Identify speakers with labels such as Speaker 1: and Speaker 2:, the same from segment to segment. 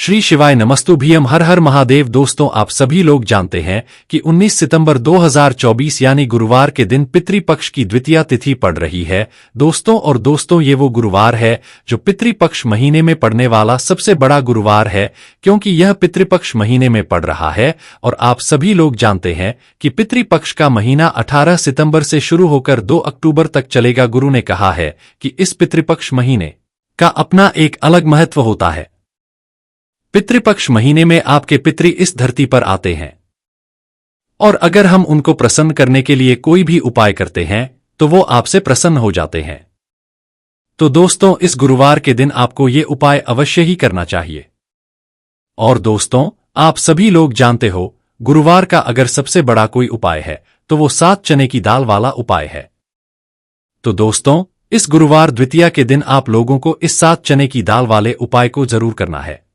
Speaker 1: श्री शिवाय नमस्तुभ्यम। हर हर महादेव। दोस्तों, आप सभी लोग जानते हैं कि 19 सितंबर 2024 यानी गुरुवार के दिन पितृपक्ष की द्वितीया तिथि पड़ रही है। दोस्तों ये वो गुरुवार है जो पितृपक्ष महीने में पड़ने वाला सबसे बड़ा गुरुवार है, क्योंकि यह पितृपक्ष महीने में पड़ रहा है। और आप सभी लोग जानते हैं कि पितृपक्ष का महीना 18 सितंबर से शुरू होकर 2 अक्टूबर तक चलेगा। गुरु ने कहा है कि इस पितृपक्ष महीने का अपना एक अलग महत्व होता है। पितृपक्ष महीने में आपके पितृ इस धरती पर आते हैं, और अगर हम उनको प्रसन्न करने के लिए कोई भी उपाय करते हैं तो वो आपसे प्रसन्न हो जाते हैं। तो दोस्तों, इस गुरुवार के दिन आपको ये उपाय अवश्य ही करना चाहिए। और दोस्तों, आप सभी लोग जानते हो, गुरुवार का अगर सबसे बड़ा कोई उपाय है तो वो 7 चने की दाल वाला उपाय है। तो दोस्तों, इस गुरुवार द्वितीया के दिन आप लोगों को इस 7 चने की दाल वाले उपाय को जरूर करना है।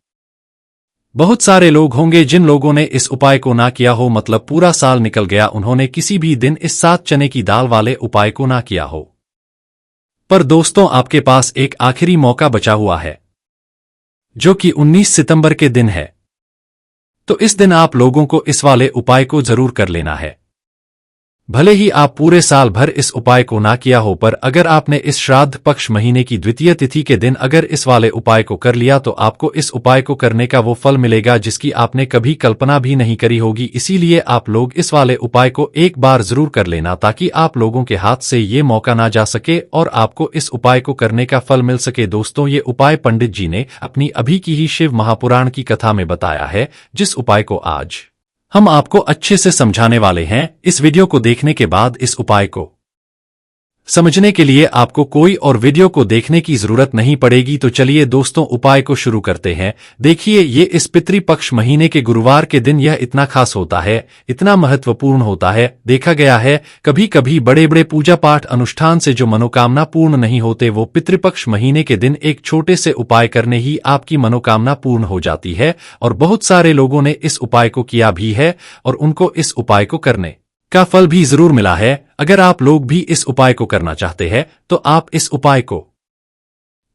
Speaker 1: बहुत सारे लोग होंगे जिन लोगों ने इस उपाय को ना किया हो, मतलब पूरा साल निकल गया, उन्होंने किसी भी दिन इस 7 चने की दाल वाले उपाय को ना किया हो। पर दोस्तों, आपके पास एक आखिरी मौका बचा हुआ है, जो कि 19 सितंबर के दिन है। तो इस दिन आप लोगों को इस वाले उपाय को जरूर कर लेना है। भले ही आप पूरे साल भर इस उपाय को ना किया हो, पर अगर आपने इस श्राद्ध पक्ष महीने की द्वितीय तिथि के दिन अगर इस वाले उपाय को कर लिया तो आपको इस उपाय को करने का वो फल मिलेगा जिसकी आपने कभी कल्पना भी नहीं करी होगी। इसीलिए आप लोग इस वाले उपाय को एक बार जरूर कर लेना, ताकि आप लोगों के हाथ से ये मौका ना जा सके और आपको इस उपाय को करने का फल मिल सके। दोस्तों, ये उपाय पंडित जी ने अपनी अभी की ही शिव महापुराण की कथा में बताया है, जिस उपाय को आज हम आपको अच्छे से समझाने वाले हैं। इस वीडियो को देखने के बाद इस उपाय को समझने के लिए आपको कोई और वीडियो को देखने की जरूरत नहीं पड़ेगी। तो चलिए दोस्तों, उपाय को शुरू करते हैं। देखिए, ये इस पितृपक्ष महीने के गुरुवार के दिन यह इतना खास होता है, इतना महत्वपूर्ण होता है। देखा गया है, कभी कभी बड़े बड़े पूजा पाठ अनुष्ठान से जो मनोकामना पूर्ण नहीं होते, वो पितृपक्ष महीने के दिन एक छोटे से उपाय करने ही आपकी मनोकामना पूर्ण हो जाती है। और बहुत सारे लोगों ने इस उपाय को किया भी है और उनको इस उपाय को करने का फल भी जरूर मिला है। अगर आप लोग भी इस उपाय को करना चाहते हैं तो आप इस उपाय को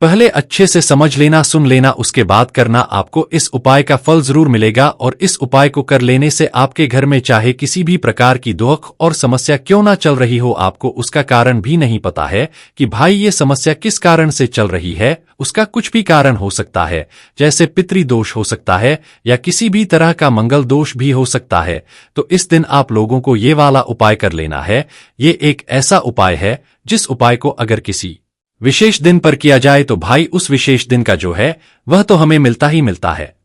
Speaker 1: पहले अच्छे से समझ लेना, सुन लेना, उसके बाद करना। आपको इस उपाय का फल जरूर मिलेगा। और इस उपाय को कर लेने से आपके घर में चाहे किसी भी प्रकार की दुख और समस्या क्यों ना चल रही हो, आपको उसका कारण भी नहीं पता है कि भाई ये समस्या किस कारण से चल रही है, उसका कुछ भी कारण हो सकता है, जैसे पितृदोष हो सकता है या किसी भी तरह का मंगल दोष भी हो सकता है। तो इस दिन आप लोगों को ये वाला उपाय कर लेना है। ये एक ऐसा उपाय है जिस उपाय को अगर किसी विशेष दिन पर किया जाए तो भाई उस विशेष दिन का जो है वह तो हमें मिलता ही मिलता है,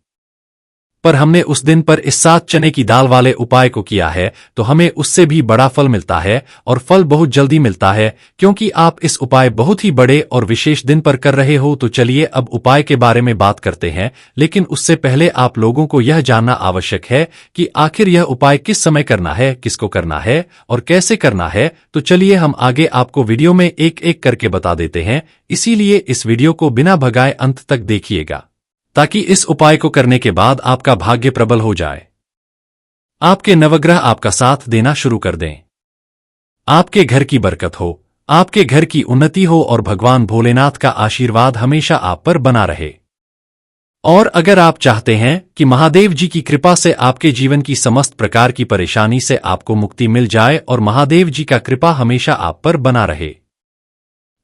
Speaker 1: पर हमने उस दिन पर इस 7 चने की दाल वाले उपाय को किया है तो हमें उससे भी बड़ा फल मिलता है। और फल बहुत जल्दी मिलता है, क्योंकि आप इस उपाय बहुत ही बड़े और विशेष दिन पर कर रहे हो। तो चलिए अब उपाय के बारे में बात करते हैं, लेकिन उससे पहले आप लोगों को यह जानना आवश्यक है कि आखिर यह उपाय किस समय करना है, किसको करना है और कैसे करना है। तो चलिए हम आगे आपको वीडियो में एक एक करके बता देते हैं। इसीलिए इस वीडियो को बिना भगाए अंत तक देखिएगा, ताकि इस उपाय को करने के बाद आपका भाग्य प्रबल हो जाए, आपके नवग्रह आपका साथ देना शुरू कर दें, आपके घर की बरकत हो, आपके घर की उन्नति हो और भगवान भोलेनाथ का आशीर्वाद हमेशा आप पर बना रहे। और अगर आप चाहते हैं कि महादेव जी की कृपा से आपके जीवन की समस्त प्रकार की परेशानी से आपको मुक्ति मिल जाए और महादेव जी का कृपा हमेशा आप पर बना रहे,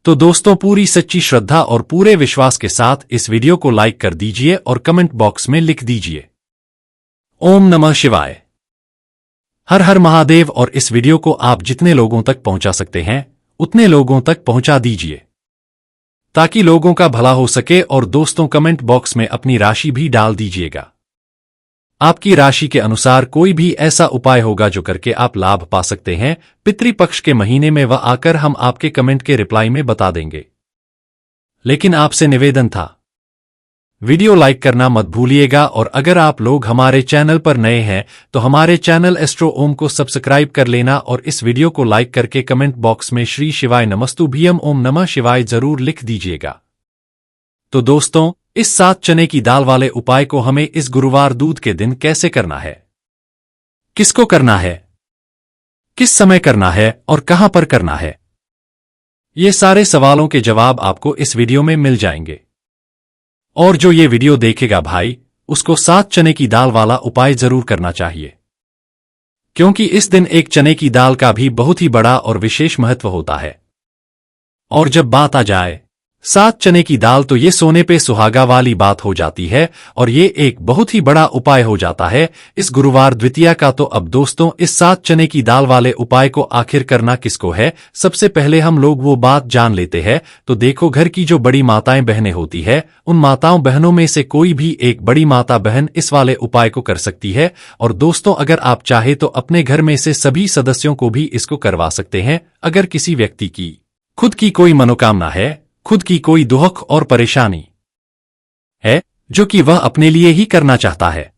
Speaker 1: तो दोस्तों पूरी सच्ची श्रद्धा और पूरे विश्वास के साथ इस वीडियो को लाइक कर दीजिए और कमेंट बॉक्स में लिख दीजिए ओम नमः शिवाय, हर हर महादेव। और इस वीडियो को आप जितने लोगों तक पहुंचा सकते हैं उतने लोगों तक पहुंचा दीजिए, ताकि लोगों का भला हो सके। और दोस्तों, कमेंट बॉक्स में अपनी राशि भी डाल दीजिएगा। आपकी राशि के अनुसार कोई भी ऐसा उपाय होगा जो करके आप लाभ पा सकते हैं पितृपक्ष के महीने में, वह आकर हम आपके कमेंट के रिप्लाई में बता देंगे। लेकिन आपसे निवेदन था, वीडियो लाइक करना मत भूलिएगा। और अगर आप लोग हमारे चैनल पर नए हैं तो हमारे चैनल एस्ट्रो ओम को सब्सक्राइब कर लेना और इस वीडियो को लाइक करके कमेंट बॉक्स में श्री शिवाय नमस्तुभ्यम ओम नमः शिवाय जरूर लिख दीजिएगा। तो दोस्तों, इस 7 चने की दाल वाले उपाय को हमें इस गुरुवार दूध के दिन कैसे करना है, किसको करना है, किस समय करना है और कहां पर करना है, ये सारे सवालों के जवाब आपको इस वीडियो में मिल जाएंगे। और जो ये वीडियो देखेगा भाई, उसको 7 चने की दाल वाला उपाय जरूर करना चाहिए, क्योंकि इस दिन एक चने की दाल का भी बहुत ही बड़ा और विशेष महत्व होता है। और जब बात आ जाए 7 चने की दाल, तो ये सोने पे सुहागा वाली बात हो जाती है और ये एक बहुत ही बड़ा उपाय हो जाता है इस गुरुवार द्वितीया का। तो अब दोस्तों, इस 7 चने की दाल वाले उपाय को आखिर करना किसको है, सबसे पहले हम लोग वो बात जान लेते हैं। तो देखो, घर की जो बड़ी माताएं बहनें होती है, उन माताओं बहनों में से कोई भी एक बड़ी माता बहन इस वाले उपाय को कर सकती है। और दोस्तों, अगर आप चाहे तो अपने घर में से सभी सदस्यों को भी इसको करवा सकते हैं। अगर किसी व्यक्ति की खुद की कोई मनोकामना है, खुद की कोई दुख और परेशानी है जो कि वह अपने लिए ही करना चाहता है,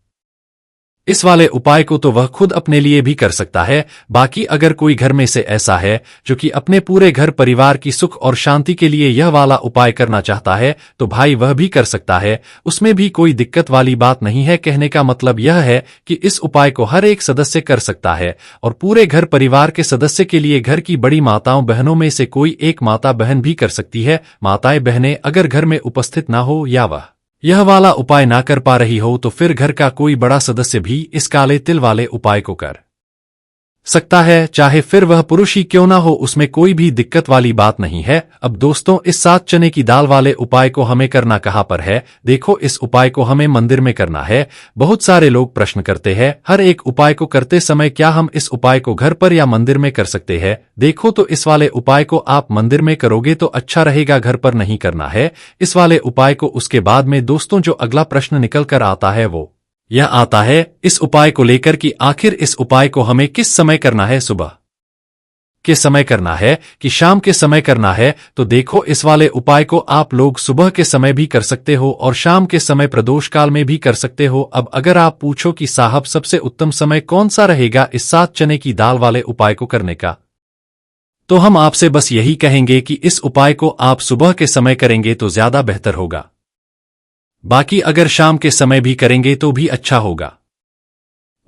Speaker 1: इस वाले उपाय को तो वह खुद अपने लिए भी कर सकता है। बाकी अगर कोई घर में से ऐसा है जो कि अपने पूरे घर परिवार की सुख और शांति के लिए यह वाला उपाय करना चाहता है, तो भाई वह भी कर सकता है, उसमें भी कोई दिक्कत वाली बात नहीं है। कहने का मतलब यह है कि इस उपाय को हर एक सदस्य कर सकता है और पूरे घर परिवार के सदस्य के लिए घर की बड़ी माताओं बहनों में से कोई एक माता बहन भी कर सकती है। माताएं बहनें अगर घर में उपस्थित ना हो या वह यह वाला उपाय ना कर पा रही हो, तो फिर घर का कोई बड़ा सदस्य भी इस काले तिल वाले उपाय को कर सकता है, चाहे फिर वह पुरुष ही क्यों ना हो, उसमें कोई भी दिक्कत वाली बात नहीं है। अब दोस्तों, इस 7 चने की दाल वाले उपाय को हमें करना कहाँ पर है? देखो, इस उपाय को हमें मंदिर में करना है। बहुत सारे लोग प्रश्न करते हैं, हर एक उपाय को करते समय क्या हम इस उपाय को घर पर या मंदिर में कर सकते हैं? देखो, तो इस वाले उपाय को आप मंदिर में करोगे तो अच्छा रहेगा, घर पर नहीं करना है इस वाले उपाय को। उसके बाद में दोस्तों, जो अगला प्रश्न निकल कर आता है वो यह आता है इस उपाय को लेकर कि आखिर इस उपाय को हमें किस समय करना है, सुबह के समय करना है कि शाम के समय करना है? तो देखो, इस वाले उपाय को आप लोग सुबह के समय भी कर सकते हो और शाम के समय प्रदोष काल में भी कर सकते हो। अब अगर आप पूछो कि साहब सबसे उत्तम समय कौन सा रहेगा इस 7 चने की दाल वाले उपाय को करने का, तो हम आपसे बस यही कहेंगे कि इस उपाय को आप सुबह के समय करेंगे तो ज्यादा बेहतर होगा। बाकी अगर शाम के समय भी करेंगे तो भी अच्छा होगा,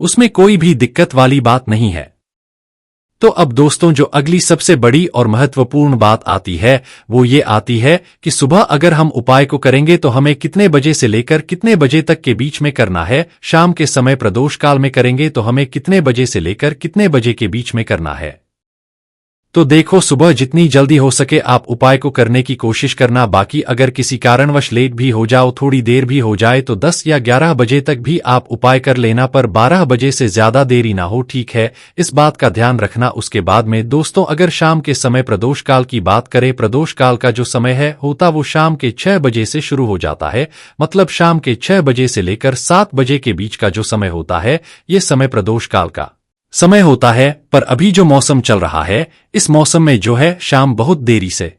Speaker 1: उसमें कोई भी दिक्कत वाली बात नहीं है। तो अब दोस्तों, जो अगली सबसे बड़ी और महत्वपूर्ण बात आती है वो ये आती है कि सुबह अगर हम उपाय को करेंगे तो हमें कितने बजे से लेकर कितने बजे तक के बीच में करना है। शाम के समय प्रदोष काल में करेंगे तो हमें कितने बजे से लेकर कितने बजे के बीच में करना है। तो देखो, सुबह जितनी जल्दी हो सके आप उपाय को करने की कोशिश करना। बाकी अगर किसी कारणवश लेट भी हो जाओ, थोड़ी देर भी हो जाए, तो 10 या 11 बजे तक भी आप उपाय कर लेना, पर 12 बजे से ज्यादा देरी ना हो, ठीक है? इस बात का ध्यान रखना। उसके बाद में दोस्तों, अगर शाम के समय प्रदोष काल की बात करें, प्रदोष काल का जो समय है होता वो शाम के 6 बजे से शुरू हो जाता है। मतलब शाम के 6 बजे से लेकर 7 बजे के बीच का जो समय होता है, ये समय प्रदोष काल का समय होता है। पर अभी जो मौसम चल रहा है, इस मौसम में जो है शाम बहुत देरी से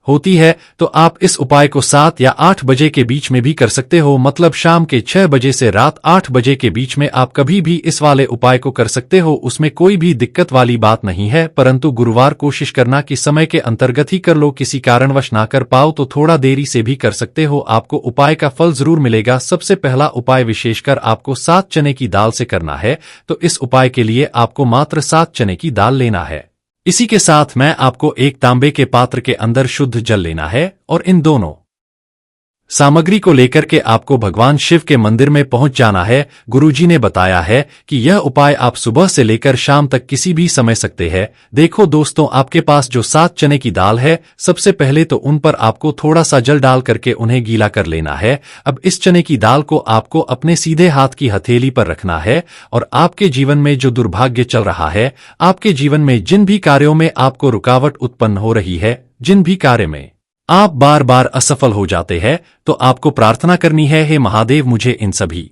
Speaker 1: होती है, तो आप इस उपाय को 7 या 8 बजे के बीच में भी कर सकते हो। मतलब शाम के 6 बजे से रात 8 बजे के बीच में आप कभी भी इस वाले उपाय को कर सकते हो, उसमें कोई भी दिक्कत वाली बात नहीं है। परंतु गुरुवार कोशिश करना कि समय के अंतर्गत ही कर लो, किसी कारणवश ना कर पाओ तो थोड़ा देरी से भी कर सकते हो, आपको उपाय का फल जरूर मिलेगा। सबसे पहला उपाय विशेषकर आपको 7 चने की दाल से करना है, तो इस उपाय के लिए आपको मात्र 7 चने की दाल लेना है। इसी के साथ मैं आपको एक तांबे के पात्र के अंदर शुद्ध जल लेना है और इन दोनों सामग्री को लेकर के आपको भगवान शिव के मंदिर में पहुंच जाना है। गुरुजी ने बताया है कि यह उपाय आप सुबह से लेकर शाम तक किसी भी समय सकते हैं। देखो दोस्तों, आपके पास जो 7 चने की दाल है, सबसे पहले तो उन पर आपको थोड़ा सा जल डाल करके उन्हें गीला कर लेना है। अब इस चने की दाल को आपको अपने सीधे हाथ की हथेली पर रखना है और आपके जीवन में जो दुर्भाग्य चल रहा है, आपके जीवन में जिन भी कार्यों में आपको रुकावट उत्पन्न हो रही है, जिन भी कार्य में आप बार बार असफल हो जाते हैं, तो आपको प्रार्थना करनी है, हे महादेव मुझे इन सभी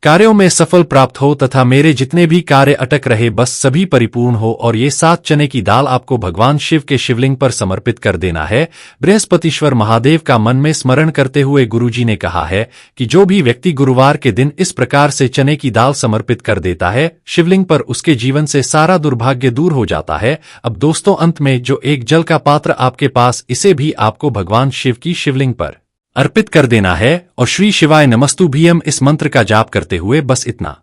Speaker 1: कार्यों में सफल प्राप्त हो तथा मेरे जितने भी कार्य अटक रहे बस सभी परिपूर्ण हो। और ये 7 चने की दाल आपको भगवान शिव के शिवलिंग पर समर्पित कर देना है। बृहस्पतिश्वर महादेव का मन में स्मरण करते हुए गुरुजी ने कहा है कि जो भी व्यक्ति गुरुवार के दिन इस प्रकार से चने की दाल समर्पित कर देता है शिवलिंग पर, उसके जीवन से सारा दुर्भाग्य दूर हो जाता है। अब दोस्तों, अंत में जो एक जल का पात्र आपके पास, इसे भी आपको भगवान शिव की शिवलिंग पर अर्पित कर देना है और श्री शिवाय नमस्तुभ्यम इस मंत्र का जाप करते हुए बस इतना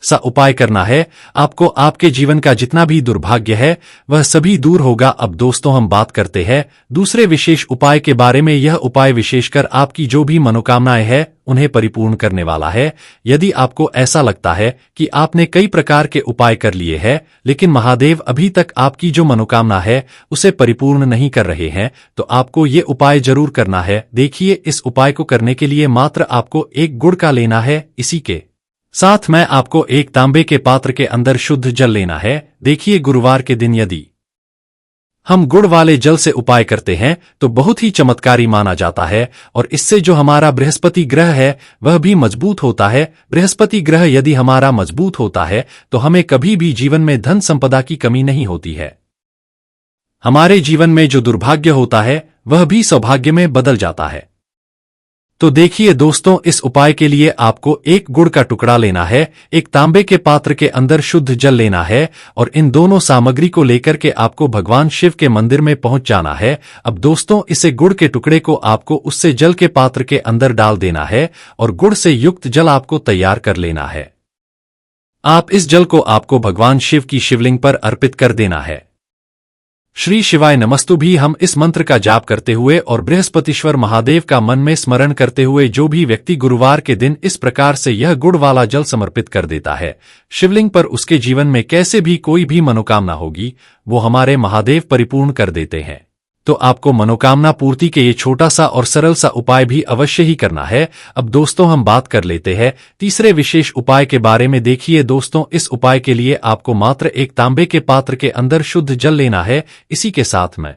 Speaker 1: सा उपाय करना है। आपको आपके जीवन का जितना भी दुर्भाग्य है वह सभी दूर होगा। अब दोस्तों हम बात करते हैं दूसरे विशेष उपाय के बारे में। यह उपाय विशेषकर आपकी जो भी मनोकामनाएं हैं उन्हें परिपूर्ण करने वाला है। यदि आपको ऐसा लगता है कि आपने कई प्रकार के उपाय कर लिए हैं लेकिन महादेव अभी तक आपकी जो मनोकामना है उसे परिपूर्ण नहीं कर रहे हैं, तो आपको ये उपाय जरूर करना है। देखिए, इस उपाय को करने के लिए मात्र आपको एक गुड़ का लेना है। इसी के साथ में आपको एक तांबे के पात्र के अंदर शुद्ध जल लेना है। देखिए, गुरुवार के दिन यदि हम गुड़ वाले जल से उपाय करते हैं तो बहुत ही चमत्कारी माना जाता है और इससे जो हमारा बृहस्पति ग्रह है वह भी मजबूत होता है। बृहस्पति ग्रह यदि हमारा मजबूत होता है तो हमें कभी भी जीवन में धन संपदा की कमी नहीं होती है। हमारे जीवन में जो दुर्भाग्य होता है वह भी सौभाग्य में बदल जाता है। तो देखिए दोस्तों, इस उपाय के लिए आपको एक गुड़ का टुकड़ा लेना है, एक तांबे के पात्र के अंदर शुद्ध जल लेना है और इन दोनों सामग्री को लेकर के आपको भगवान शिव के मंदिर में पहुंच जाना है। अब दोस्तों, इसे गुड़ के टुकड़े को आपको उससे जल के पात्र के अंदर डाल देना है और गुड़ से युक्त जल आपको तैयार कर लेना है। आप इस जल को आपको भगवान शिव की शिवलिंग पर अर्पित कर देना है। श्री शिवाय नमस्तु भी हम इस मंत्र का जाप करते हुए और बृहस्पतिश्वर महादेव का मन में स्मरण करते हुए जो भी व्यक्ति गुरुवार के दिन इस प्रकार से यह गुड़ वाला जल समर्पित कर देता है शिवलिंग पर, उसके जीवन में कैसे भी कोई भी मनोकामना होगी वो हमारे महादेव परिपूर्ण कर देते हैं। तो आपको मनोकामना पूर्ति के ये छोटा सा और सरल सा उपाय भी अवश्य ही करना है। अब दोस्तों हम बात कर लेते हैं तीसरे विशेष उपाय के बारे में। देखिए दोस्तों, इस उपाय के लिए आपको मात्र एक तांबे के पात्र के अंदर शुद्ध जल लेना है। इसी के साथ में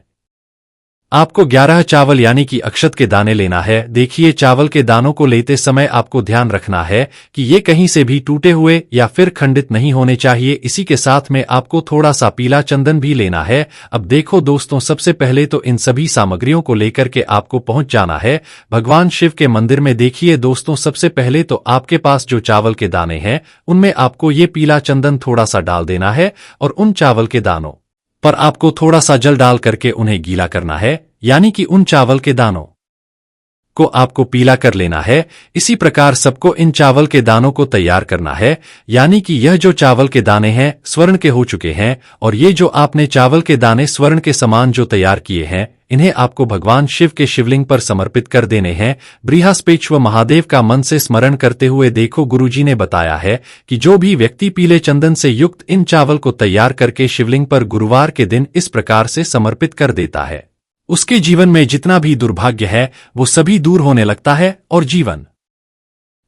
Speaker 1: आपको 11 चावल यानी कि अक्षत के दाने लेना है। देखिए, चावल के दानों को लेते समय आपको ध्यान रखना है कि ये कहीं से भी टूटे हुए या फिर खंडित नहीं होने चाहिए। इसी के साथ में आपको थोड़ा सा पीला चंदन भी लेना है। अब देखो दोस्तों, सबसे पहले तो इन सभी सामग्रियों को लेकर के आपको पहुंच जाना है भगवान शिव के मंदिर में। देखिए दोस्तों, सबसे पहले तो आपके पास जो चावल के दाने हैं उनमें आपको ये पीला चंदन थोड़ा सा डाल देना है और उन चावल के दानों पर आपको थोड़ा सा जल डाल करके उन्हें गीला करना है, यानी कि उन चावल के दानों को आपको पीला कर लेना है। इसी प्रकार सबको इन चावल के दानों को तैयार करना है, यानी कि यह जो चावल के दाने हैं स्वर्ण के हो चुके हैं और ये जो आपने चावल के दाने स्वर्ण के समान जो तैयार किए हैं इन्हें आपको भगवान शिव के शिवलिंग पर समर्पित कर देने हैं। बृहस्पतिश्वर महादेव का मन से स्मरण करते हुए। देखो, गुरुजी ने बताया है कि जो भी व्यक्ति पीले चंदन से युक्त इन चावल को तैयार करके शिवलिंग पर गुरुवार के दिन इस प्रकार से समर्पित कर देता है उसके जीवन में जितना भी दुर्भाग्य है वो सभी दूर होने लगता है और जीवन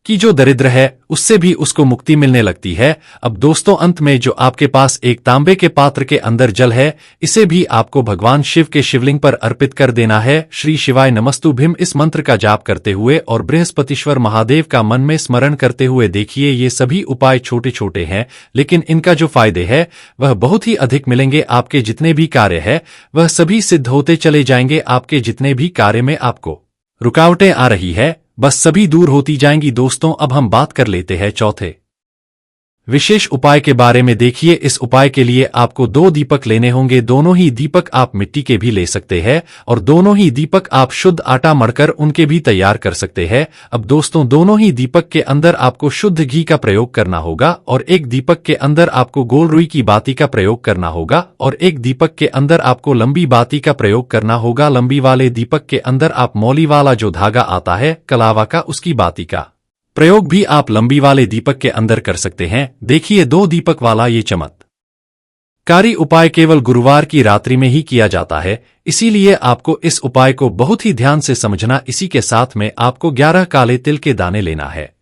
Speaker 1: की जो दरिद्र है उससे भी उसको मुक्ति मिलने लगती है। अब दोस्तों, अंत में जो आपके पास एक तांबे के पात्र के अंदर जल है इसे भी आपको भगवान शिव के शिवलिंग पर अर्पित कर देना है। श्री शिवाय नमस्तु भीम इस मंत्र का जाप करते हुए और बृहस्पतिश्वर महादेव का मन में स्मरण करते हुए। देखिए, ये सभी उपाय छोटे छोटे हैं लेकिन इनका जो फायदे है वह बहुत ही अधिक मिलेंगे। आपके जितने भी कार्य है वह सभी सिद्ध होते चले जाएंगे। आपके जितने भी कार्य में आपको रुकावटें आ रही है बस सभी दूर होती जाएंगी। दोस्तों, अब हम बात कर लेते हैं चौथे विशेष उपाय के बारे में। देखिए, इस उपाय के लिए आपको 2 दीपक लेने होंगे। दोनों ही दीपक आप मिट्टी के भी ले सकते हैं और दोनों ही दीपक आप शुद्ध आटा मढ़कर उनके भी तैयार कर सकते हैं। अब दोस्तों, दोनों ही दीपक के अंदर आपको शुद्ध घी का प्रयोग करना होगा और एक दीपक के अंदर आपको गोल रुई की बाती का प्रयोग करना होगा और एक दीपक के अंदर आपको लंबी बाती का प्रयोग करना होगा। लंबी वाले दीपक के अंदर आप मौली वाला जो धागा आता है कलावा का उसकी बाती का प्रयोग भी आप लंबी वाले दीपक के अंदर कर सकते हैं। देखिए, 2 दीपक वाला ये चमत्कारी उपाय केवल गुरुवार की रात्रि में ही किया जाता है, इसीलिए आपको इस उपाय को बहुत ही ध्यान से समझना। इसी के साथ में आपको 11 काले तिल के दाने लेना है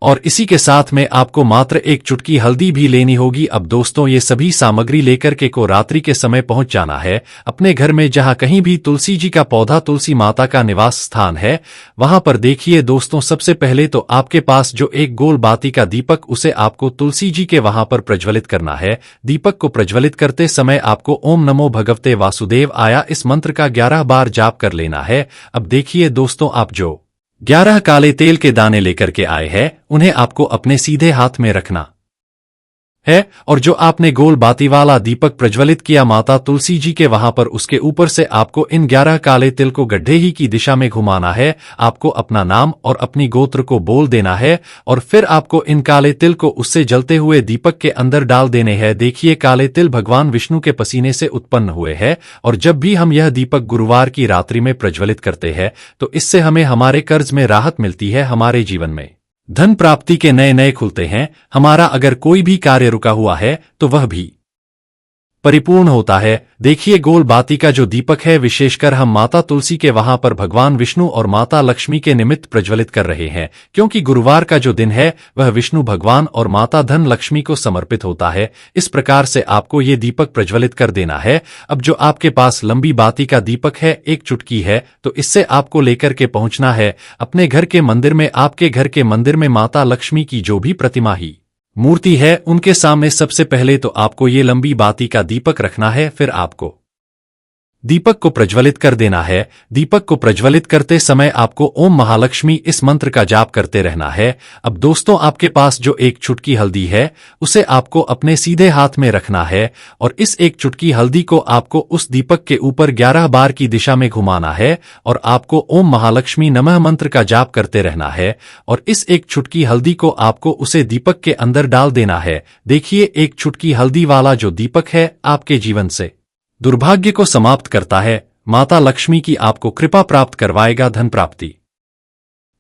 Speaker 1: और इसी के साथ में आपको मात्र एक चुटकी हल्दी भी लेनी होगी। अब दोस्तों, ये सभी सामग्री लेकर के को रात्रि के समय पहुंच जाना है अपने घर में जहां कहीं भी तुलसी जी का पौधा, तुलसी माता का निवास स्थान है वहां पर। देखिए दोस्तों, सबसे पहले तो आपके पास जो एक गोल बाती का दीपक उसे आपको तुलसी जी के वहां पर प्रज्वलित करना है। दीपक को प्रज्वलित करते समय आपको ओम नमो भगवते वासुदेव आया इस मंत्र का 11 बार जाप कर लेना है। अब देखिए दोस्तों, आप जो 11 काले तेल के दाने लेकर के आए हैं उन्हें आपको अपने सीधे हाथ में रखना है। और जो आपने गोल बाती वाला दीपक प्रज्वलित किया माता तुलसी जी के वहां पर, उसके ऊपर से आपको इन 11 काले तिल को गड्ढे ही की दिशा में घुमाना है। आपको अपना नाम और अपनी गोत्र को बोल देना है और फिर आपको इन काले तिल को उससे जलते हुए दीपक के अंदर डाल देने हैं। देखिए, काले तिल भगवान विष्णु के पसीने से उत्पन्न हुए हैं और जब भी हम यह दीपक गुरुवार की रात्रि में प्रज्वलित करते हैं तो इससे हमें हमारे कर्ज में राहत मिलती है, हमारे जीवन में धन प्राप्ति के नए नए खुलते हैं, हमारा अगर कोई भी कार्य रुका हुआ है तो वह भी परिपूर्ण होता है। देखिए, गोल बाती का जो दीपक है विशेषकर हम माता तुलसी के वहां पर भगवान विष्णु और माता लक्ष्मी के निमित्त प्रज्वलित कर रहे हैं, क्योंकि गुरुवार का जो दिन है वह विष्णु भगवान और माता धन लक्ष्मी को समर्पित होता है। इस प्रकार से आपको ये दीपक प्रज्वलित कर देना है। अब जो आपके पास लंबी बाती का दीपक है, एक चुटकी है, तो इससे आपको लेकर के पहुंचना है अपने घर के मंदिर में। आपके घर के मंदिर में माता लक्ष्मी की जो भी प्रतिमा ही मूर्ति है उनके सामने सबसे पहले तो आपको ये लंबी बाती का दीपक रखना है। फिर आपको दीपक को प्रज्वलित कर देना है। दीपक को प्रज्वलित करते समय आपको ओम महालक्ष्मी इस मंत्र का जाप करते रहना है। अब दोस्तों, आपके पास जो एक चुटकी हल्दी है उसे आपको अपने सीधे हाथ में रखना है और इस एक चुटकी हल्दी को आपको उस दीपक के ऊपर 11 बार की दिशा में घुमाना है और आपको ओम महालक्ष्मी नमः मंत्र का जाप करते रहना है और इस एक चुटकी हल्दी को आपको उसे दीपक के अंदर डाल देना है। देखिए, एक चुटकी हल्दी वाला जो दीपक है आपके जीवन से दुर्भाग्य को समाप्त करता है, माता लक्ष्मी की आपको कृपा प्राप्त करवाएगा, धन प्राप्ति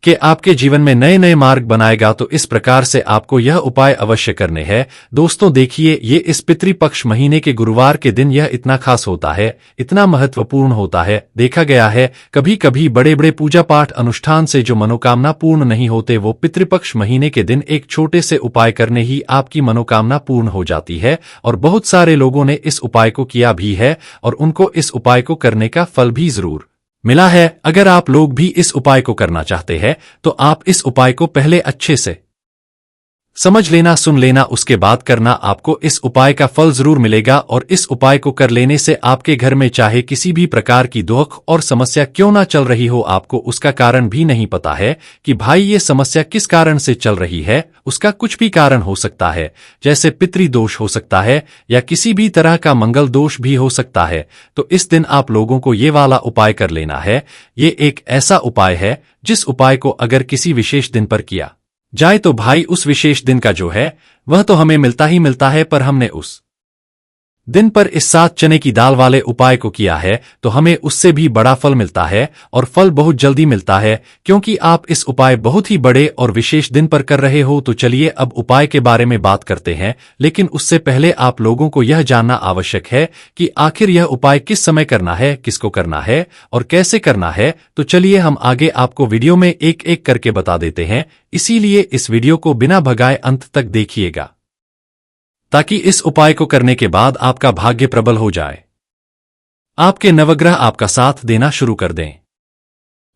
Speaker 1: के आपके जीवन में नए नए मार्ग बनाएगा। तो इस प्रकार से आपको यह उपाय अवश्य करने हैं। दोस्तों देखिए, ये इस पितृपक्ष महीने के गुरुवार के दिन यह इतना खास होता है, इतना महत्वपूर्ण होता है। देखा गया है कभी कभी बड़े बड़े पूजा पाठ अनुष्ठान से जो मनोकामना पूर्ण नहीं होते, वो पितृपक्ष महीने के दिन एक छोटे से उपाय करने ही आपकी मनोकामना पूर्ण हो जाती है। और बहुत सारे लोगों ने इस उपाय को किया भी है और उनको इस उपाय को करने का फल भी जरूर मिला है। अगर आप लोग भी इस उपाय को करना चाहते हैं तो आप इस उपाय को पहले अच्छे से समझ लेना, सुन लेना, उसके बाद करना। आपको इस उपाय का फल जरूर मिलेगा और इस उपाय को कर लेने से आपके घर में चाहे किसी भी प्रकार की दुख और समस्या क्यों ना चल रही हो, आपको उसका कारण भी नहीं पता है कि भाई ये समस्या किस कारण से चल रही है, उसका कुछ भी कारण हो सकता है, जैसे पितृदोष हो सकता है या किसी भी तरह का मंगल दोष भी हो सकता है। तो इस दिन आप लोगों को ये वाला उपाय कर लेना है। ये एक ऐसा उपाय है जिस उपाय को अगर किसी विशेष दिन पर किया जाए तो भाई उस विशेष दिन का जो है वह तो हमें मिलता ही मिलता है, पर हमने उस दिन पर इस 7 चने की दाल वाले उपाय को किया है तो हमें उससे भी बड़ा फल मिलता है और फल बहुत जल्दी मिलता है, क्योंकि आप इस उपाय बहुत ही बड़े और विशेष दिन पर कर रहे हो। तो चलिए अब उपाय के बारे में बात करते हैं, लेकिन उससे पहले आप लोगों को यह जानना आवश्यक है कि आखिर यह उपाय किस समय करना है, किसको करना है और कैसे करना है। तो चलिए हम आगे आपको वीडियो में एक एक करके बता देते हैं, इसीलिए इस वीडियो को बिना भगाए अंत तक देखिएगा ताकि इस उपाय को करने के बाद आपका भाग्य प्रबल हो जाए, आपके नवग्रह आपका साथ देना शुरू कर दें,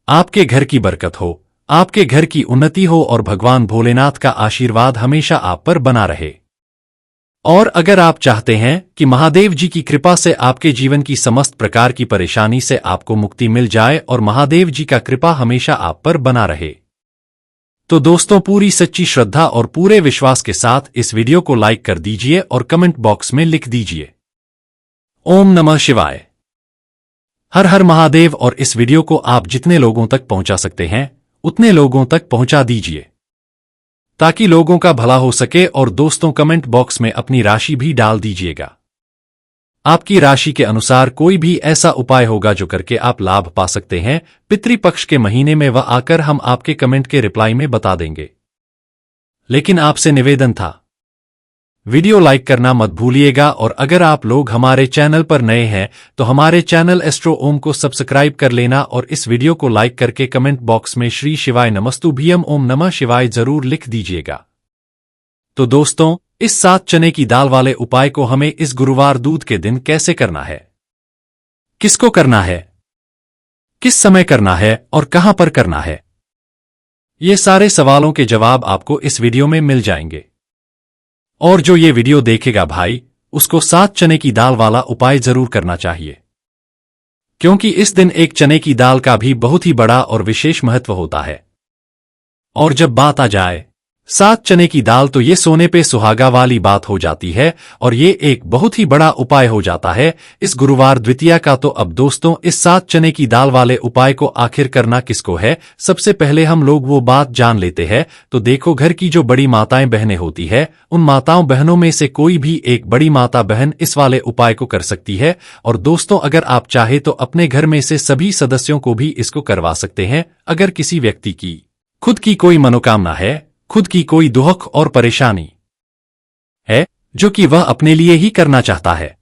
Speaker 1: आपके घर की बरकत हो, आपके घर की उन्नति हो और भगवान भोलेनाथ का आशीर्वाद हमेशा आप पर बना रहे। और अगर आप चाहते हैं कि महादेव जी की कृपा से आपके जीवन की समस्त प्रकार की परेशानी से आपको मुक्ति मिल जाए और महादेव जी का कृपा हमेशा आप पर बना रहे, तो दोस्तों पूरी सच्ची श्रद्धा और पूरे विश्वास के साथ इस वीडियो को लाइक कर दीजिए और कमेंट बॉक्स में लिख दीजिए ओम नमः शिवाय, हर हर महादेव। और इस वीडियो को आप जितने लोगों तक पहुंचा सकते हैं उतने लोगों तक पहुंचा दीजिए ताकि लोगों का भला हो सके। और दोस्तों कमेंट बॉक्स में अपनी राशि भी डाल दीजिएगा, आपकी राशि के अनुसार कोई भी ऐसा उपाय होगा जो करके आप लाभ पा सकते हैं। पितृपक्ष के महीने में वह आकर हम आपके कमेंट के रिप्लाई में बता देंगे, लेकिन आपसे निवेदन था वीडियो लाइक करना मत भूलिएगा। और अगर आप लोग हमारे चैनल पर नए हैं तो हमारे चैनल एस्ट्रो ओम को सब्सक्राइब कर लेना और इस वीडियो को लाइक करके कमेंट बॉक्स में श्री शिवाय नमस्तुभ्यम ओम नमः शिवाय जरूर लिख दीजिएगा। तो दोस्तों इस 7 चने की दाल वाले उपाय को हमें इस गुरुवार दूध के दिन कैसे करना है, किसको करना है, किस समय करना है और कहां पर करना है, ये सारे सवालों के जवाब आपको इस वीडियो में मिल जाएंगे। और जो ये वीडियो देखेगा भाई उसको 7 चने की दाल वाला उपाय जरूर करना चाहिए, क्योंकि इस दिन एक चने की दाल का भी बहुत ही बड़ा और विशेष महत्व होता है। और जब बात आ जाए 7 चने की दाल तो ये सोने पे सुहागा वाली बात हो जाती है और ये एक बहुत ही बड़ा उपाय हो जाता है इस गुरुवार द्वितीया का। तो अब दोस्तों इस 7 चने की दाल वाले उपाय को आखिर करना किसको है, सबसे पहले हम लोग वो बात जान लेते हैं। तो देखो, घर की जो बड़ी माताएं बहनें होती है, उन माताओं बहनों में से कोई भी एक बड़ी माता बहन इस वाले उपाय को कर सकती है। और दोस्तों अगर आप चाहे तो अपने घर में से सभी सदस्यों को भी इसको करवा सकते हैं। अगर किसी व्यक्ति की खुद की कोई मनोकामना है, खुद की कोई दुख और परेशानी है जो कि वह अपने लिए ही करना चाहता है,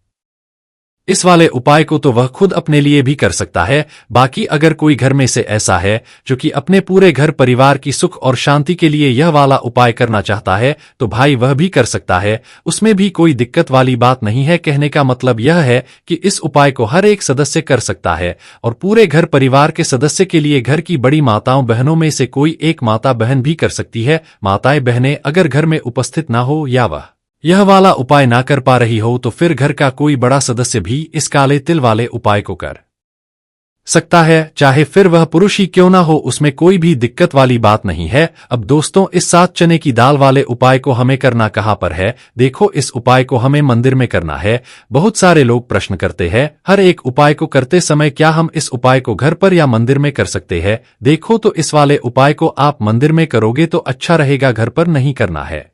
Speaker 1: इस वाले उपाय को तो वह खुद अपने लिए भी कर सकता है। बाकी अगर कोई घर में से ऐसा है जो कि अपने पूरे घर परिवार की सुख और शांति के लिए यह वाला उपाय करना चाहता है, तो भाई वह भी कर सकता है, उसमें भी कोई दिक्कत वाली बात नहीं है। कहने का मतलब यह है कि इस उपाय को हर एक सदस्य कर सकता है और पूरे घर परिवार के सदस्य के लिए घर की बड़ी माताओं बहनों में से कोई एक माता बहन भी कर सकती है। माताएं बहनें अगर घर में उपस्थित ना हो या वह यह वाला उपाय ना कर पा रही हो, तो फिर घर का कोई बड़ा सदस्य भी इस काले तिल वाले उपाय को कर सकता है, चाहे फिर वह पुरुष ही क्यों ना हो, उसमें कोई भी दिक्कत वाली बात नहीं है। अब दोस्तों इस 7 चने की दाल वाले उपाय को हमें करना कहाँ पर है? देखो, इस उपाय को हमें मंदिर में करना है। बहुत सारे लोग प्रश्न करते हैं, हर एक उपाय को करते समय क्या हम इस उपाय को घर पर या मंदिर में कर सकते हैं? देखो, तो इस वाले उपाय को आप मंदिर में करोगे तो अच्छा रहेगा, घर पर नहीं करना है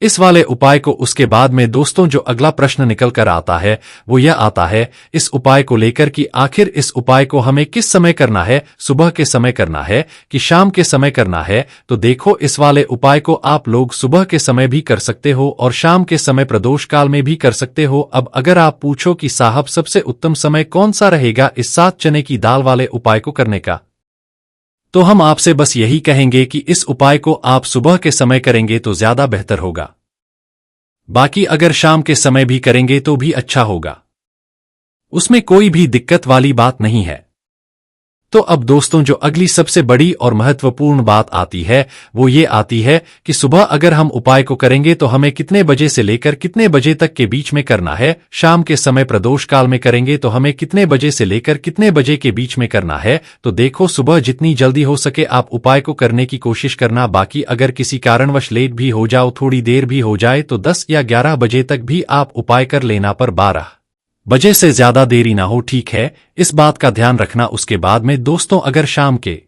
Speaker 1: इस वाले उपाय को। उसके बाद में दोस्तों जो अगला प्रश्न निकल कर आता है वो यह आता है इस उपाय को लेकर कि आखिर इस उपाय को हमें किस समय करना है, सुबह के समय करना है कि शाम के समय करना है? तो देखो, इस वाले उपाय को आप लोग सुबह के समय भी कर सकते हो और शाम के समय प्रदोष काल में भी कर सकते हो। अब अगर आप पूछो कि साहब सबसे उत्तम समय कौन सा रहेगा इस 7 चने की दाल वाले उपाय को करने का, तो हम आपसे बस यही कहेंगे कि इस उपाय को आप सुबह के समय करेंगे तो ज्यादा बेहतर होगा। बाकी अगर शाम के समय भी करेंगे तो भी अच्छा होगा, उसमें कोई भी दिक्कत वाली बात नहीं है। तो अब दोस्तों जो अगली सबसे बड़ी और महत्वपूर्ण बात आती है वो ये आती है कि सुबह अगर हम उपाय को करेंगे तो हमें कितने बजे से लेकर कितने बजे तक के बीच में करना है। शाम के समय प्रदोष काल में करेंगे तो हमें कितने बजे से लेकर कितने बजे के बीच में करना है? तो देखो, सुबह जितनी जल्दी हो सके आप उपाय को करने की कोशिश करना। बाकी अगर किसी कारणवश लेट भी हो जाओ, थोड़ी देर भी हो जाए, तो 10 या 11 बजे तक भी आप उपाय कर लेना, पर 12 बजे से ज्यादा देरी ना हो, ठीक है? इस बात का ध्यान रखना। उसके बाद में दोस्तों अगर शाम के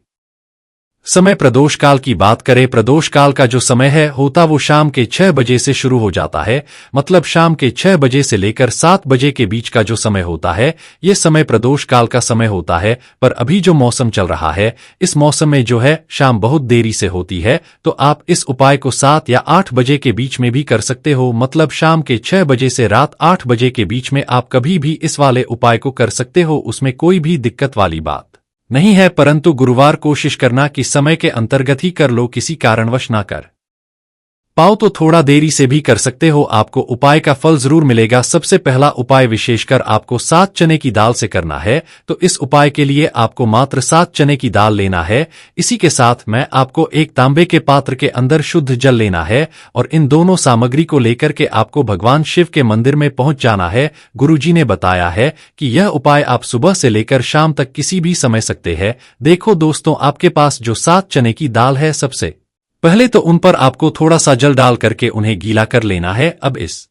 Speaker 1: समय प्रदोष काल की बात करें, प्रदोष काल का जो समय है होता वो शाम के 6 बजे से शुरू हो जाता है। मतलब शाम के 6 बजे से लेकर 7 बजे के बीच का जो समय होता है ये समय प्रदोष काल का समय होता है। पर अभी जो मौसम चल रहा है, इस मौसम में जो है शाम बहुत देरी से होती है, तो आप इस उपाय को 7 या 8 बजे के बीच में भी कर सकते हो। मतलब शाम के 6 बजे से रात 8 बजे के बीच में आप कभी भी इस वाले उपाय को कर सकते हो, उसमें कोई भी दिक्कत वाली बात नहीं है। परंतु गुरुवार कोशिश करना कि समय के अंतर्गत ही कर लो, किसी कारणवश ना कर पाओ तो थोड़ा देरी से भी कर सकते हो, आपको उपाय का फल जरूर मिलेगा। सबसे पहला उपाय विशेषकर आपको 7 चने की दाल से करना है। तो इस उपाय के लिए आपको मात्र 7 चने की दाल लेना है। इसी के साथ मैं आपको एक तांबे के पात्र के अंदर शुद्ध जल लेना है और इन दोनों सामग्री को लेकर के आपको भगवान शिव के मंदिर में पहुंच जाना है। गुरुजी ने बताया है कि यह उपाय आप सुबह से लेकर शाम तक किसी भी समय सकते हैं। देखो दोस्तों, आपके पास जो 7 चने की दाल है, सबसे पहले तो उन पर आपको थोड़ा सा जल डाल करके उन्हें गीला कर लेना है। अब इस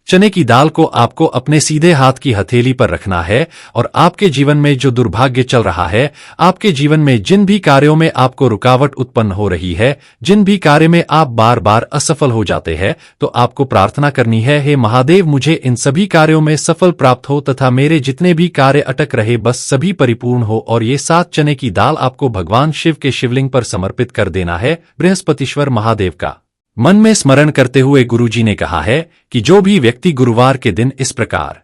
Speaker 1: चने की दाल को आपको अपने सीधे हाथ की हथेली पर रखना है और आपके जीवन में जो दुर्भाग्य चल रहा है, आपके जीवन में जिन भी कार्यों में आपको रुकावट उत्पन्न हो रही है, जिन भी कार्य में आप बार बार असफल हो जाते हैं, तो आपको प्रार्थना करनी है, हे महादेव मुझे इन सभी कार्यों में सफल प्राप्त हो तथा मेरे जितने भी कार्य अटक रहे बस सभी परिपूर्ण हो। और ये 7 चने की दाल आपको भगवान शिव के शिवलिंग पर समर्पित कर देना है, बृहस्पतिश्वर महादेव का मन में स्मरण करते हुए। गुरुजी ने कहा है कि जो भी व्यक्ति गुरुवार के दिन इस प्रकार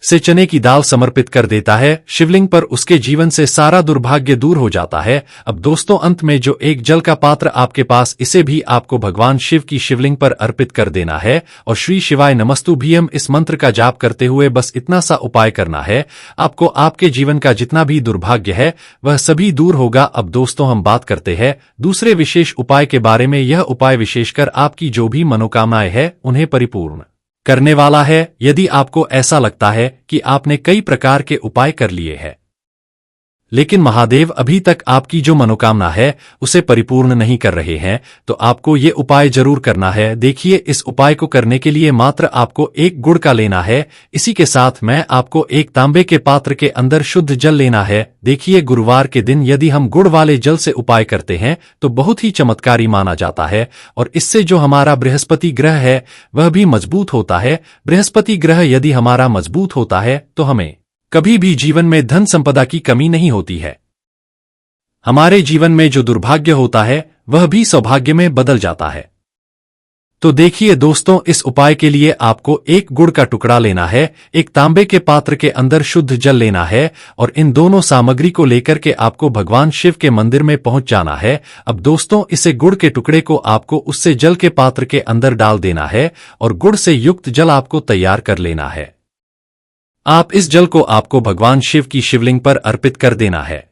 Speaker 1: से चने की दाल समर्पित कर देता है शिवलिंग पर, उसके जीवन से सारा दुर्भाग्य दूर हो जाता है। अब दोस्तों अंत में जो एक जल का पात्र आपके पास, इसे भी आपको भगवान शिव की शिवलिंग पर अर्पित कर देना है और श्री शिवाय नमस्तुभ्यम इस मंत्र का जाप करते हुए बस इतना सा उपाय करना है। आपको आपके जीवन का जितना भी दुर्भाग्य है वह सभी दूर होगा। अब दोस्तों हम बात करते हैं दूसरे विशेष उपाय के बारे में। यह उपाय विशेषकर आपकी जो भी मनोकामनाएं हैं उन्हें परिपूर्ण करने वाला है। यदि आपको ऐसा लगता है कि आपने कई प्रकार के उपाय कर लिए हैं लेकिन महादेव अभी तक आपकी जो मनोकामना है उसे परिपूर्ण नहीं कर रहे हैं, तो आपको ये उपाय जरूर करना है। देखिए, इस उपाय को करने के लिए मात्र आपको एक गुड़ का लेना है। इसी के साथ में आपको एक तांबे के पात्र के अंदर शुद्ध जल लेना है। देखिए, गुरुवार के दिन यदि हम गुड़ वाले जल से उपाय करते हैं तो बहुत ही चमत्कारी माना जाता है, और इससे जो हमारा बृहस्पति ग्रह है वह भी मजबूत होता है। बृहस्पति ग्रह यदि हमारा मजबूत होता है तो हमें कभी भी जीवन में धन संपदा की कमी नहीं होती है। हमारे जीवन में जो दुर्भाग्य होता है वह भी सौभाग्य में बदल जाता है। तो देखिए दोस्तों, इस उपाय के लिए आपको एक गुड़ का टुकड़ा लेना है, एक तांबे के पात्र के अंदर शुद्ध जल लेना है, और इन दोनों सामग्री को लेकर के आपको भगवान शिव के मंदिर में पहुंच जाना है। अब दोस्तों, इसे गुड़ के टुकड़े को आपको उससे जल के पात्र के अंदर डाल देना है, और गुड़ से युक्त जल आपको तैयार कर लेना है। आप इस जल को आपको भगवान शिव की शिवलिंग पर अर्पित कर देना है।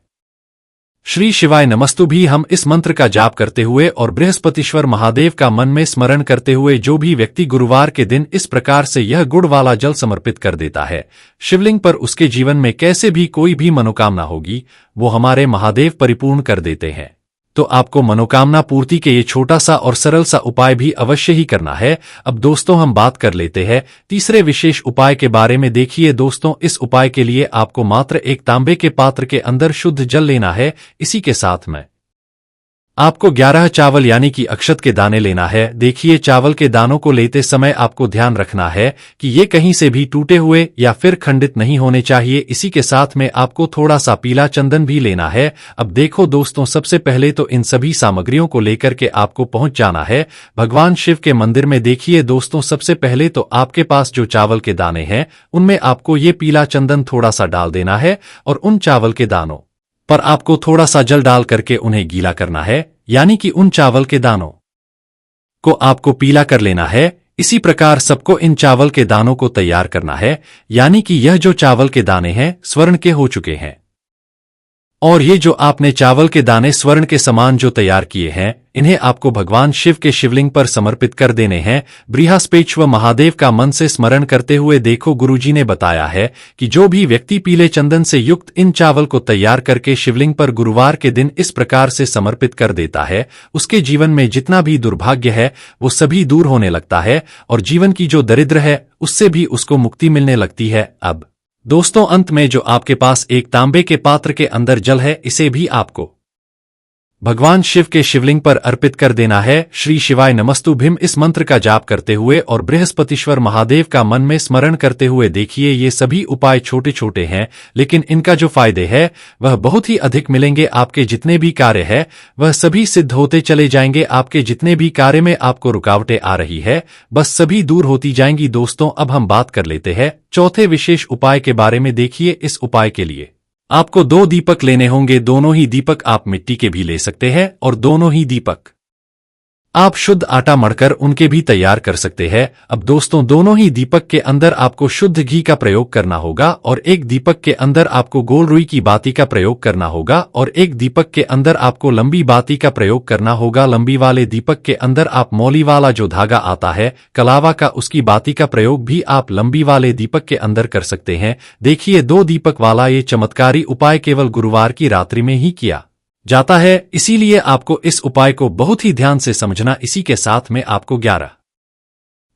Speaker 1: श्री शिवाय नमस्तु भी हम इस मंत्र का जाप करते हुए और बृहस्पतिश्वर महादेव का मन में स्मरण करते हुए जो भी व्यक्ति गुरुवार के दिन इस प्रकार से यह गुड़ वाला जल समर्पित कर देता है शिवलिंग पर, उसके जीवन में कैसे भी कोई भी मनोकामना होगी वो हमारे महादेव परिपूर्ण कर देते हैं। तो आपको मनोकामना पूर्ति के ये छोटा सा और सरल सा उपाय भी अवश्य ही करना है। अब दोस्तों, हम बात कर लेते हैं तीसरे विशेष उपाय के बारे में। देखिए दोस्तों, इस उपाय के लिए आपको मात्र एक तांबे के पात्र के अंदर शुद्ध जल लेना है। इसी के साथ में आपको 11 चावल यानी कि अक्षत के दाने लेना है। देखिए, चावल के दानों को लेते समय आपको ध्यान रखना है कि ये कहीं से भी टूटे हुए या फिर खंडित नहीं होने चाहिए। इसी के साथ में आपको थोड़ा सा पीला चंदन भी लेना है। अब देखो दोस्तों, सबसे पहले तो इन सभी सामग्रियों को लेकर के आपको पहुंच जाना है भगवान शिव के मंदिर में। देखिए दोस्तों, सबसे पहले तो आपके पास जो चावल के दाने हैं उनमें आपको ये पीला चंदन थोड़ा सा डाल देना है, और उन चावल के दानों पर आपको थोड़ा सा जल डाल करके उन्हें गीला करना है, यानी कि उन चावल के दानों को आपको पीला कर लेना है। इसी प्रकार सबको इन चावल के दानों को तैयार करना है, यानी कि यह जो चावल के दाने हैं स्वर्ण के हो चुके हैं, और ये जो आपने चावल के दाने स्वर्ण के समान जो तैयार किए हैं इन्हें आपको भगवान शिव के शिवलिंग पर समर्पित कर देने हैं। बृहस्पतिश्वर महादेव का मन से स्मरण करते हुए। देखो, गुरुजी ने बताया है कि जो भी व्यक्ति पीले चंदन से युक्त इन चावल को तैयार करके शिवलिंग पर गुरुवार के दिन इस प्रकार से समर्पित कर देता है, उसके जीवन में जितना भी दुर्भाग्य है वो सभी दूर होने लगता है, और जीवन की जो दरिद्र है उससे भी उसको मुक्ति मिलने लगती है। अब दोस्तों, अंत में जो आपके पास एक तांबे के पात्र के अंदर जल है, इसे भी आपको भगवान शिव के शिवलिंग पर अर्पित कर देना है। श्री शिवाय नमस्तु भीम इस मंत्र का जाप करते हुए और बृहस्पतिश्वर महादेव का मन में स्मरण करते हुए। देखिए, ये सभी उपाय छोटे छोटे हैं, लेकिन इनका जो फायदे हैं वह बहुत ही अधिक मिलेंगे। आपके जितने भी कार्य है वह सभी सिद्ध होते चले जाएंगे। आपके जितने भी कार्य में आपको रुकावटें आ रही है बस सभी दूर होती जाएंगी। दोस्तों, अब हम बात कर लेते हैं चौथे विशेष उपाय के बारे में। देखिए, इस उपाय के लिए आपको 2 दीपक लेने होंगे। दोनों ही दीपक आप मिट्टी के भी ले सकते हैं, और दोनों ही दीपक आप शुद्ध आटा मढ़कर उनके भी तैयार कर सकते हैं। अब दोस्तों, दोनों ही दीपक के अंदर आपको शुद्ध घी का प्रयोग करना होगा, और एक दीपक के अंदर आपको गोल रुई की बाती का प्रयोग करना होगा, और एक दीपक के अंदर आपको लंबी बाती का प्रयोग करना होगा। लंबी वाले दीपक के अंदर आप मौली वाला जो धागा आता है कलावा का, उसकी बाती का प्रयोग भी आप लंबी वाले दीपक के अंदर कर सकते हैं। देखिए, 2 दीपक वाला ये चमत्कारी उपाय केवल गुरुवार की रात्रि में ही किया जाता है, इसीलिए आपको इस उपाय को बहुत ही ध्यान से समझना। इसी के साथ में आपको 11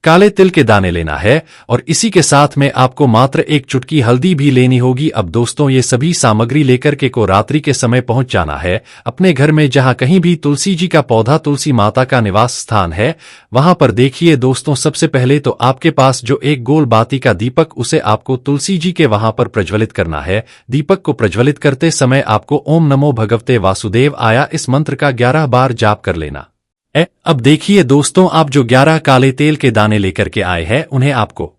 Speaker 1: काले तिल के दाने लेना है, और इसी के साथ में आपको मात्र एक चुटकी हल्दी भी लेनी होगी। अब दोस्तों, ये सभी सामग्री लेकर के को रात्रि के समय पहुंच जाना है अपने घर में, जहां कहीं भी तुलसी जी का पौधा, तुलसी माता का निवास स्थान है, वहां पर। देखिए दोस्तों, सबसे पहले तो आपके पास जो एक गोल बाती का दीपक, उसे आपको तुलसी जी के वहां पर प्रज्वलित करना है। दीपक को प्रज्वलित करते समय आपको ओम नमो भगवते वासुदेव आया इस मंत्र का 11 बार जाप कर लेना। अब देखिए दोस्तों, आप जो 11 काले तेल के दाने लेकर के आए हैं उन्हें आपको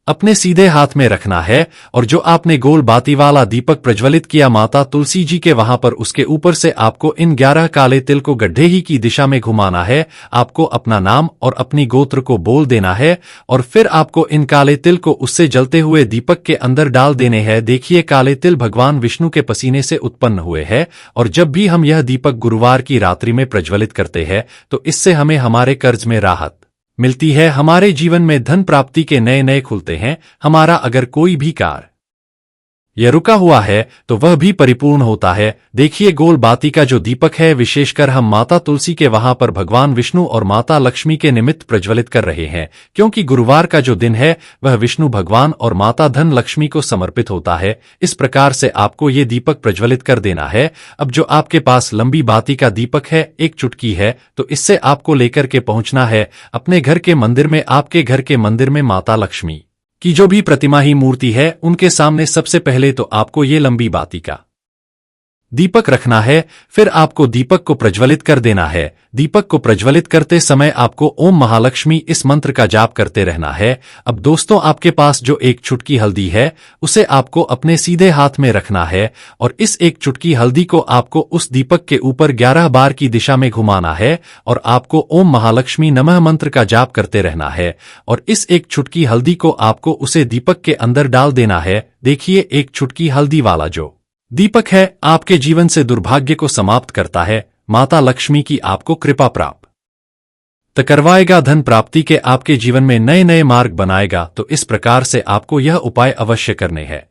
Speaker 1: अपने सीधे हाथ में रखना है, और जो आपने गोल बाती वाला दीपक प्रज्वलित किया माता तुलसी जी के वहां पर, उसके ऊपर से आपको इन 11 काले तिल को गड्ढे ही की दिशा में घुमाना है। आपको अपना नाम और अपनी गोत्र को बोल देना है, और फिर आपको इन काले तिल को उससे जलते हुए दीपक के अंदर डाल देने हैं। देखिए, काले तिल भगवान विष्णु के पसीने से उत्पन्न हुए हैं, और जब भी हम यह दीपक गुरुवार की रात्रि में प्रज्वलित करते हैं तो इससे हमें हमारे कर्ज में राहत मिलती है, हमारे जीवन में धन प्राप्ति के नए नए खुलते हैं। हमारा अगर कोई भी कार्य यह रुका हुआ है तो वह भी परिपूर्ण होता है। देखिए गोल बाती का जो दीपक है विशेषकर हम माता तुलसी के वहां पर भगवान विष्णु और माता लक्ष्मी के निमित्त प्रज्वलित कर रहे हैं, क्योंकि गुरुवार का जो दिन है वह विष्णु भगवान और माता धन लक्ष्मी को समर्पित होता है। इस प्रकार से आपको ये दीपक प्रज्वलित कर देना है। अब जो आपके पास लंबी बाती का दीपक है, एक चुटकी है, तो इससे आपको लेकर के पहुंचना है अपने घर के मंदिर में। आपके घर के मंदिर में माता लक्ष्मी की जो भी प्रतिमा ही मूर्ति है उनके सामने सबसे पहले तो आपको ये लंबी बाती का दीपक रखना है। फिर आपको दीपक को प्रज्वलित कर देना है। दीपक को प्रज्वलित करते समय आपको ओम महालक्ष्मी इस मंत्र का जाप करते रहना है। अब दोस्तों आपके पास जो एक चुटकी हल्दी है उसे आपको अपने सीधे हाथ में रखना है और इस एक चुटकी हल्दी को आपको उस दीपक के ऊपर 11 बार की दिशा में घुमाना है और आपको ओम महालक्ष्मी नमः मंत्र का जाप करते रहना है और इस एक चुटकी हल्दी को आपको उसे दीपक के अंदर डाल देना है। देखिए एक चुटकी हल्दी वाला जो दीपक है आपके जीवन से दुर्भाग्य को समाप्त करता है। माता लक्ष्मी की आपको कृपा प्राप्त करवाएगा, धन प्राप्ति के आपके जीवन में नए नए मार्ग बनाएगा। तो इस प्रकार से आपको यह उपाय अवश्य करने हैं।